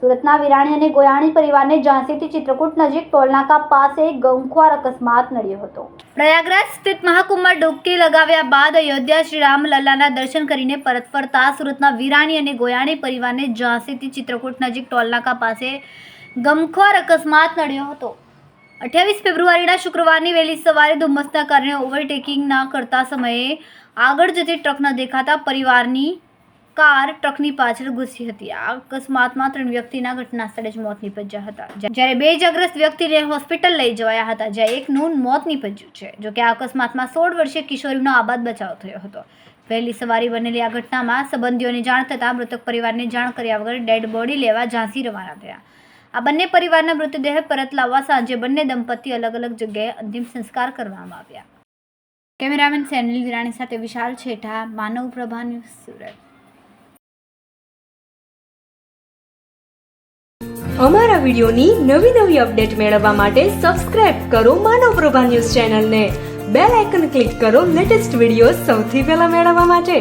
સુરતના વિરાણી અને ગોયાણી પરિવારને ઝાંસીથી ચિત્રકૂટ નજીક ટોલનાકા પાસે ગમખ્વાર અકસ્માત નડ્યો હતો। પ્રયાગરાજ સ્થિત મહાકુંભમાં ડૂબકી લગાવ્યા બાદ અયોધ્યા શ્રી રામલલ્લાના દર્શન કરીને પરત ફરતા સુરતના વિરાણી અને ગોયાણી પરિવારને ઝાંસીથી ચિત્રકૂટ નજીક ટોલનાકા પાસે ગમખ્વાર અકસ્માત નડ્યો હતો। 28 ફેબ્રુઆરીના શુક્રવારની વહેલી સવારે ધુમ્મસના કારણે ઓવરટેકિંગ ના કરતા સમયે આગળ જતી ટ્રક ન દેખાતા પરિવારની કાર ટ્રકની પાછળ ઘૂસી હતી। આ અકસ્માતમાં 3 વ્યક્તિના ઘટના સ્થળે જ મોત નીપજ્યા હતા, જ્યારે 2 ઇજાગ્રસ્ત વ્યક્તિને હોસ્પિટલ લઈ જવાયા હતા, જ્યાં એકનું મોત નીપજ્યું છે। જોકે આ અકસ્માતમાં 16 વર્ષીય કિશોરીનો આબાદ બચાવ થયો હતો। વહેલી સવારે બનેલી આ ઘટનામાં સંબંધીઓને જાણ થતાં મૃતક પરિવારને જાણ કર્યા વગર ડેડ બોડી લેવા ઝાંસી રવાના થયા। આ બંને પરિવારના મૃતદેહ પરત લાવવા સાંજે બંને દંપતી અલગ અલગ જગ્યાએ અંતિમ સંસ્કાર કરવામાં આવ્યા। કેમેરામેન સેનિલ વિરાણી સાથે વિશાલ છેઠા, માનવ પ્રભા ન્યૂઝ, સુરત। અમારા વિડિયોની નવી અપડેટ મેળવવા માટે સબસ્ક્રાઇબ કરો માનવ પ્રભા ન્યૂઝ ચેનલને, બેલ આઇકન ક્લિક કરો લેટેસ્ટ વિડિયો સૌથી પહેલા મેળવવા માટે।